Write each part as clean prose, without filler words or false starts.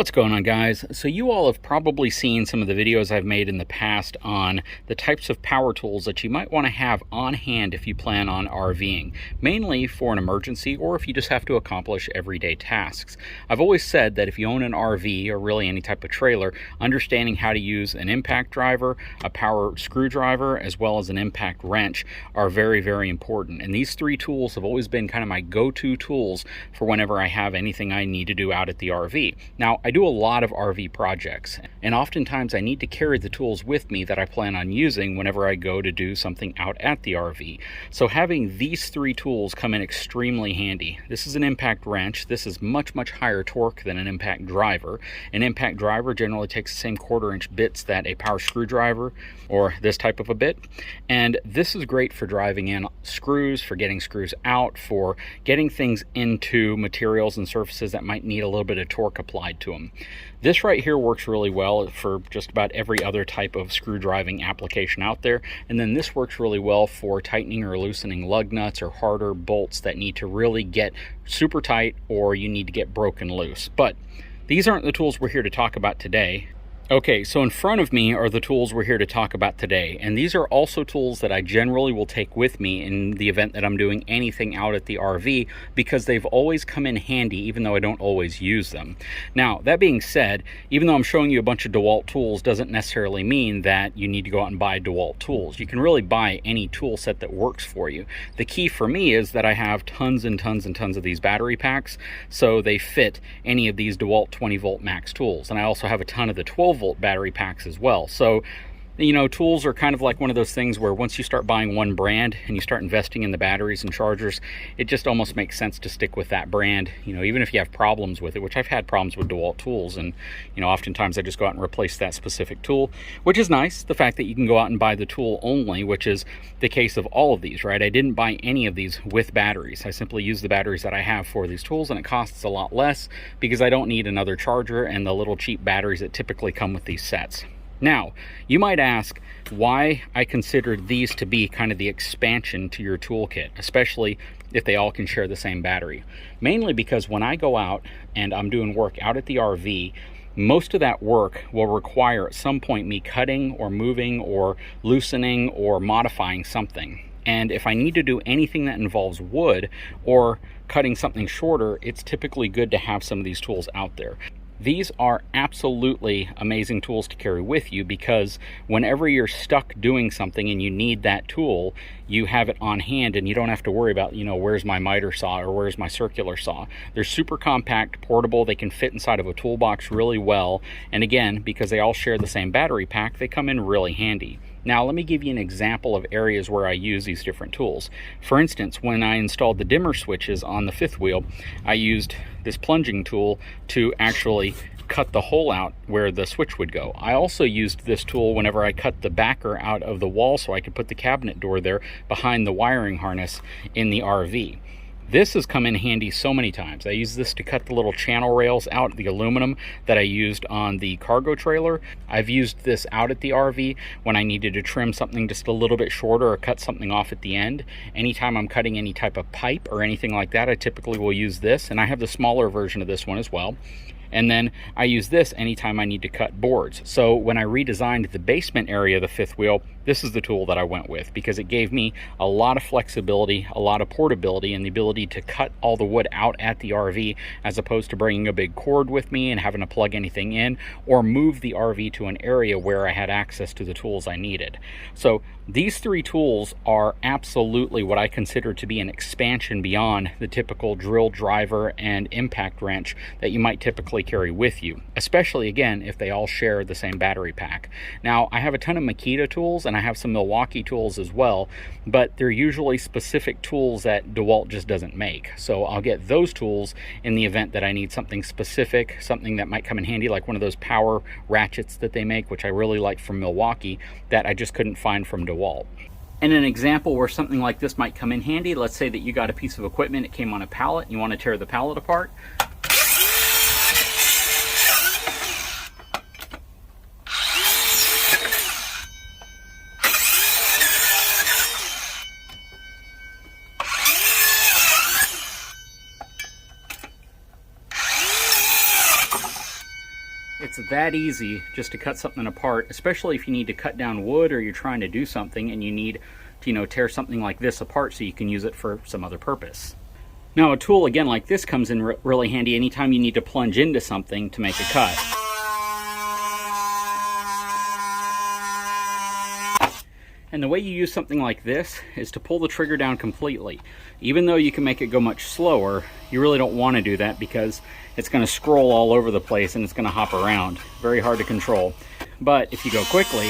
What's going on, guys? So you all have probably seen some of the videos I've made in the past on the types of power tools that you might want to have on hand if you plan on RVing, mainly for an emergency or if you just have to accomplish everyday tasks. I've always said that if you own an RV or really any type of trailer, understanding how to use an impact driver, a power screwdriver, as well as an impact wrench are very, very important. And these three tools have always been kind of my go-to tools for whenever I have anything I need to do out at the RV. Now, I do a lot of RV projects, and oftentimes I need to carry the tools with me that I plan on using whenever I go to do something out at the RV. So having these three tools come in extremely handy. This is an impact wrench. This is much higher torque than an impact driver. An impact driver generally takes the same 1/4-inch bits that a power screwdriver or this type of a bit. And this is great for driving in screws, for getting screws out, for getting things into materials and surfaces that might need a little bit of torque applied to them. This right here works really well for just about every other type of screw driving application out there. And then this works really well for tightening or loosening lug nuts or harder bolts that need to really get super tight or you need to get broken loose. But these aren't the tools we're here to talk about today. Okay, so in front of me are the tools we're here to talk about today, and these are also tools that I generally will take with me in the event that I'm doing anything out at the RV because they've always come in handy even though I don't always use them. Now, that being said, even though I'm showing you a bunch of DeWalt tools doesn't necessarily mean that you need to go out and buy DeWalt tools. You can really buy any tool set that works for you. The key for me is that I have tons and tons and tons of these battery packs, so they fit any of these DeWalt 20-volt max tools, and I also have a ton of the 12-volt battery packs as well. So, you know, tools are kind of like one of those things where once you start buying one brand and you start investing in the batteries and chargers, it just almost makes sense to stick with that brand, you know, even if you have problems with it, which I've had problems with DeWalt tools. And, you know, oftentimes I just go out and replace that specific tool, which is nice. The fact that you can go out and buy the tool only, which is the case of all of these, right? I didn't buy any of these with batteries. I simply use the batteries that I have for these tools, and it costs a lot less because I don't need another charger and the little cheap batteries that typically come with these sets. Now, you might ask why I considered these to be kind of the expansion to your toolkit, especially if they all can share the same battery. Mainly because when I go out and I'm doing work out at the RV, most of that work will require at some point me cutting or moving or loosening or modifying something. And if I need to do anything that involves wood or cutting something shorter, it's typically good to have some of these tools out there. These are absolutely amazing tools to carry with you because whenever you're stuck doing something and you need that tool, you have it on hand and you don't have to worry about, you know, where's my miter saw or where's my circular saw. They're super compact, portable, they can fit inside of a toolbox really well. And again, because they all share the same battery pack, they come in really handy. Now, let me give you an example of areas where I use these different tools. For instance, when I installed the dimmer switches on the fifth wheel, I used this plunging tool to actually cut the hole out where the switch would go. I also used this tool whenever I cut the backer out of the wall so I could put the cabinet door there behind the wiring harness in the RV. This has come in handy so many times. I use this to cut the little channel rails out, the aluminum that I used on the cargo trailer. I've used this out at the RV when I needed to trim something just a little bit shorter or cut something off at the end. Anytime I'm cutting any type of pipe or anything like that, I typically will use this, and I have the smaller version of this one as well. And then I use this anytime I need to cut boards. So when I redesigned the basement area of the fifth wheel, this is the tool that I went with because it gave me a lot of flexibility, a lot of portability, and the ability to cut all the wood out at the RV as opposed to bringing a big cord with me and having to plug anything in or move the RV to an area where I had access to the tools I needed. So these three tools are absolutely what I consider to be an expansion beyond the typical drill driver and impact wrench that you might typically carry with you, especially again if they all share the same battery pack. Now, I have a ton of Makita tools and I have some Milwaukee tools as well, but they're usually specific tools that DeWalt just doesn't make. So I'll get those tools in the event that I need something specific, something that might come in handy, like one of those power ratchets that they make, which I really like from Milwaukee, that I just couldn't find from DeWalt. And an example where something like this might come in handy, let's say that you got a piece of equipment, it came on a pallet, and you want to tear the pallet apart. that easy just to cut something apart, especially if you need to cut down wood or you're trying to do something and you need to, you know, tear something like this apart so you can use it for some other purpose. Now a tool again like this comes in really handy anytime you need to plunge into something to make a cut. And the way you use something like this is to pull the trigger down completely. Even though you can make it go much slower, you really don't want to do that because it's going to scroll all over the place and it's going to hop around. Very hard to control. But if you go quickly,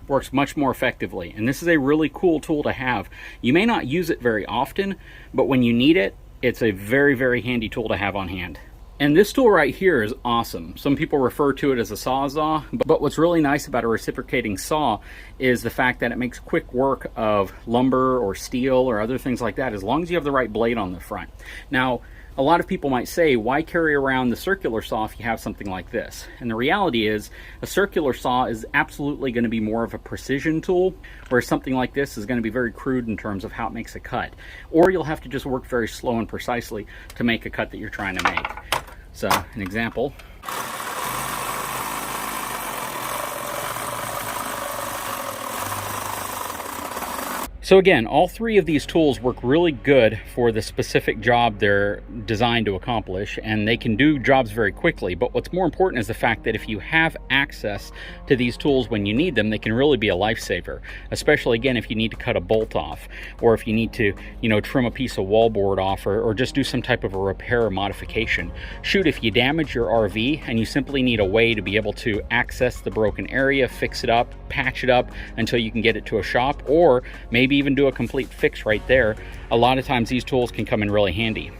works much more effectively. And this is a really cool tool to have. You may not use it very often, but when you need it, it's a very, very handy tool to have on hand. And this tool right here is awesome. Some people refer to it as a sawzall, but what's really nice about a reciprocating saw is the fact that it makes quick work of lumber or steel or other things like that, as long as you have the right blade on the front. Now, a lot of people might say, why carry around the circular saw if you have something like this? And the reality is, a circular saw is absolutely going to be more of a precision tool, whereas something like this is going to be very crude in terms of how it makes a cut. Or you'll have to just work very slow and precisely to make a cut that you're trying to make. So, an example. So again, all three of these tools work really good for the specific job they're designed to accomplish, and they can do jobs very quickly. But what's more important is the fact that if you have access to these tools when you need them, they can really be a lifesaver, especially again if you need to cut a bolt off, or if you need to, you know, trim a piece of wallboard off, or just do some type of a repair or modification. Shoot, if you damage your RV and you simply need a way to be able to access the broken area, fix it up, patch it up until you can get it to a shop, or maybe even do a complete fix right there, a lot of times these tools can come in really handy.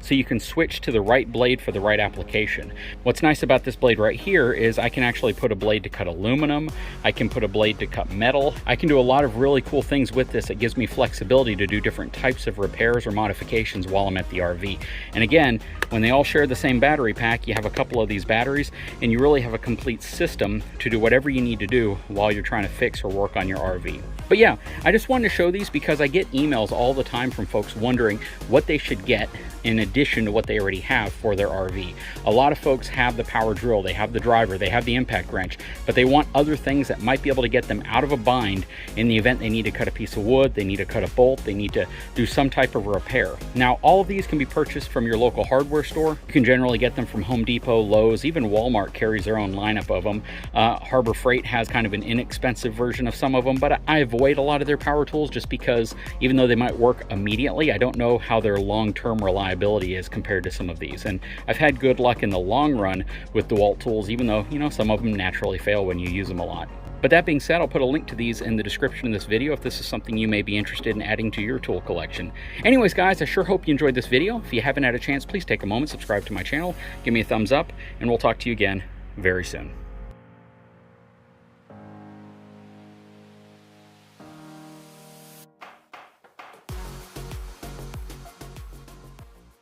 So you can switch to the right blade for the right application. What's nice about this blade right here is I can actually put a blade to cut aluminum, I can put a blade to cut metal, I can do a lot of really cool things with this. It gives me flexibility to do different types of repairs or modifications while I'm at the RV. And again, when they all share the same battery pack, you have a couple of these batteries and you really have a complete system to do whatever you need to do while you're trying to fix or work on your RV. But yeah, I just wanted to show these because I get emails all the time from folks wondering what they should get in addition to what they already have for their RV. A lot of folks have the power drill, they have the driver, they have the impact wrench, but they want other things that might be able to get them out of a bind in the event they need to cut a piece of wood, they need to cut a bolt, they need to do some type of repair. Now, all of these can be purchased from your local hardware store. You can generally get them from Home Depot, Lowe's, even Walmart carries their own lineup of them. Harbor Freight has kind of an inexpensive version of some of them, but I avoid a lot of their power tools just because even though they might work immediately, I don't know how their long-term reliability is compared to some of these. And I've had good luck in the long run with DeWalt tools, even though, you know, some of them naturally fail when you use them a lot. But that being said, I'll put a link to these in the description of this video if this is something you may be interested in adding to your tool collection. Anyways, guys, I sure hope you enjoyed this video. If you haven't had a chance, please take a moment, subscribe to my channel, give me a thumbs up, and we'll talk to you again very soon.